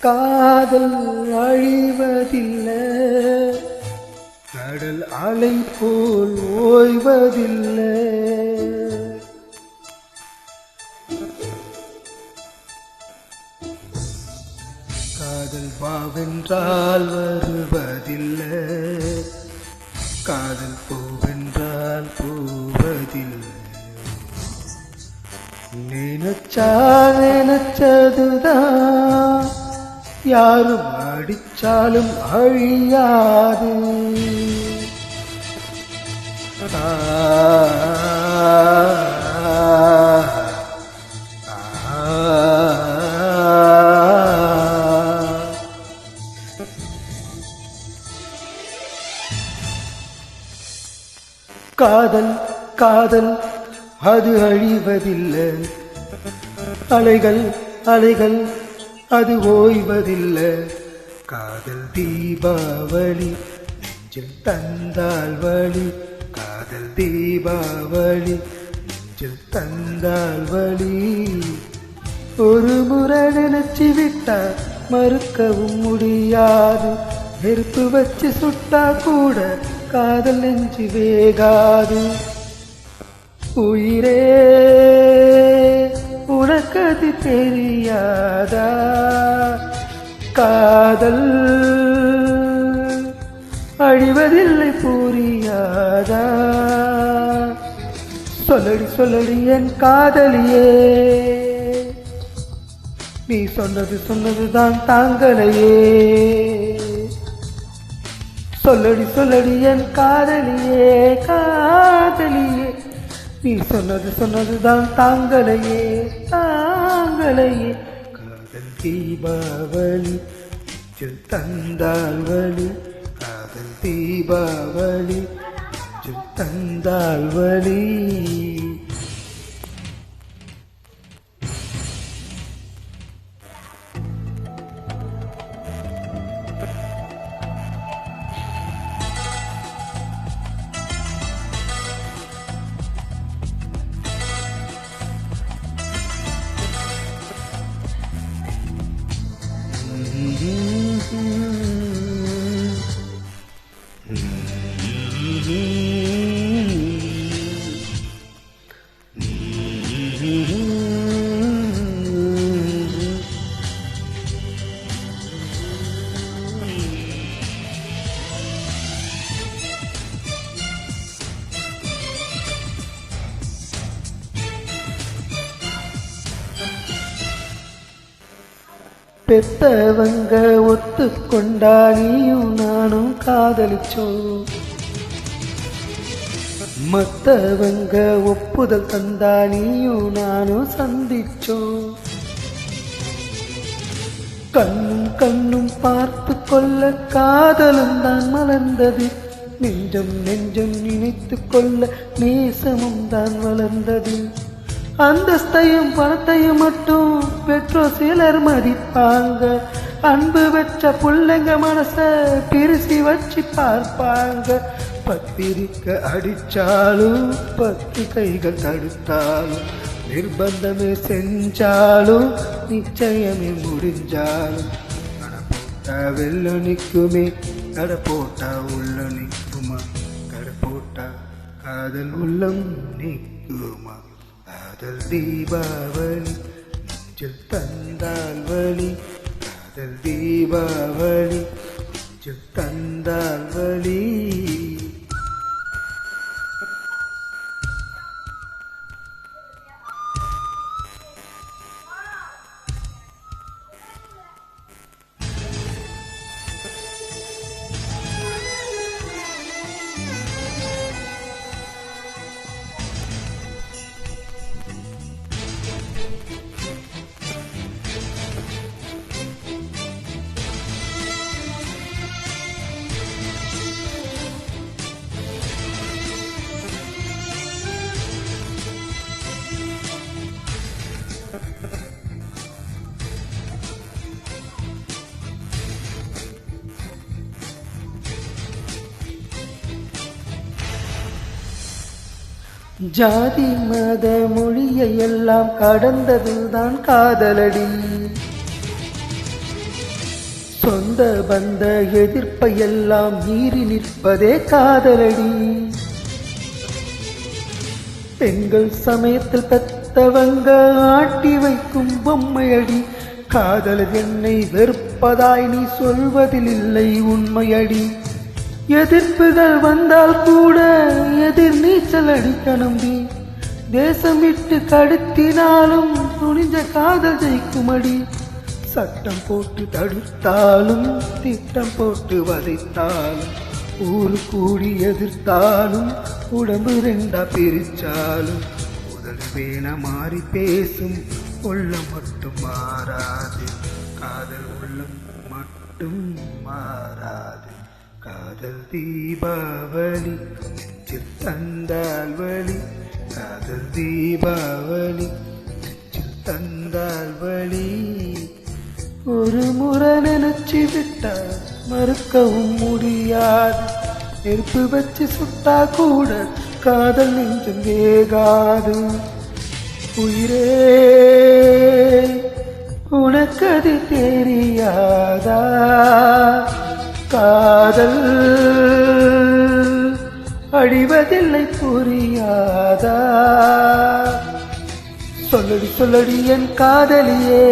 காதல் அழிவதில்லை, கடல் அலை போல் ஓய்வதில்லை. காதல் வாவென்றால் வருவதில்லை, காதல் பூவென்றால் போவதில்லை. நினைச்சா நினைச்சதுதான் யாரும் அடிச்சாலும் அழியாது. காதல் காதல் அது அழிவதில்லை, அலைகள் அலைகள் அது ஓய்வதில்லை. காதல் தீபாவளி நெஞ்சில் தந்தால் வழி, காதல் தீபாவளி நெஞ்சில் தந்தால் வழி. ஒரு முறை நினைச்சு விட்டா மறுக்கவும் முடியாது, நெருப்பு வச்சு சுட்டா கூட காதல் நெஞ்சு வேகாது. உயிரே உனக்கது தெரியாதா, காதல் அழிவதில்லை புரியாதா. சொல்லடி சொல்லடி என் காதலியே, நீ சொன்னது சொன்னதுதான் தாங்களையே. சொல்லடி சொல்லடி என் காதலியே காதலியே, நீ சொன்னது சொன்னதுதான் தாங்களையே தாங்களையே. காதல் தீபாவளி நெஞ்சில் தந்தால் வழி, காதல் தீபாவளி நெஞ்சில் தந்தால் வழி. பெத்தவங்க ஒத்துக்கொண்டா நீயும் நானும் காதலிச்சோம், மத்தவங்க ஒப்புதல் தந்தா நீயும் நானும் சந்திச்சோம். கண்ணும் கண்ணும் பார்த்து கொள்ள காதலும் தான் மலர்ந்தது, நெஞ்சம் நெஞ்சம் நினைத்து கொள்ள நேசமும் தான் வளர்ந்தது. அந்தஸ்தையும் பணத்தையும் மட்டும் பெற்றோர் சிலர் மதிப்பாங்க, அன்பு பெற்ற புள்ளைங்க மனச பிரிசி வச்சு பார்ப்பாங்க. பத்திரிக்க அடிச்சாலும் 10 கைகள் தடுத்தாலும், நிர்பந்தமே செஞ்சாலும் நிச்சயமே முடிஞ்சாலும், கட போட்டா வெள்ள நிற்குமே, கட போட்டா உள்ள நிற்குமா, கட போட்டா காதல் உள்ளம் நிற்குமா. காதல் தீபாவளி நெஞ்சில் தந்தால் வழி, காதல் தீபாவளி நெஞ்சில் தந்தால் வழி. ஜாதி மத மொழியை எல்லாம் கடந்ததுதான் காதலடி. சொந்த பந்த எதிர்ப்பையெல்லாம் மீறி நிற்பதே காதலடி. பெண்கள் சமயத்தில் பெத்தவங்க ஆட்டி வைக்கும் பொம்மையடி. காதலர் என்னை வெறுப்பதாய் நீ சொல்வதில் இல்லை உண்மையடி. எதிர்ப்புகள் வந்தால் கூட எதிர் நீச்சல் அடிக்கணும் நீ. தேசம் விட்டு கடத்தினாலும் துணிஞ்ச காதல் ஜெயிக்குமடி. சட்டம் போட்டு தடுத்தாலும் திட்டம் போட்டு வதைத்தாலும் ஊரு கூடி எதிர்த்தாலும் உடம்பு ரெண்டா பிரிச்சாலும் உதடு வேண மாறி பேசும் உள்ளம் மட்டும் மாறாது. காதல் உள்ளம் மட்டும் மாறாது. காதல் தீபாவளி நெஞ்சில் தந்தால் வழி. காதல் தீபாவளி நெஞ்சில் தந்தால் வழி. ஒரு முறை நினைச்சு விட்டா மறுக்கவும் முடியாது. நெருப்பு வச்சு சுட்டா கூட காதல் நெஞ்சம் வேகாது. உயிரே உனக்கது தெரியாதா? காதல் அடிவதில்லை புரியாதா? சொல்லடி சொல்லடி என் காதலியே,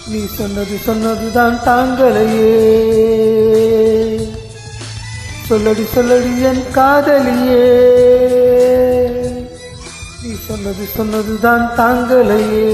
நீ சொன்னதுதான் தாங்களையே. சொல்லடி சொல்லடி என் காதலியே, நீ சொன்னதுதான் தாங்களையே.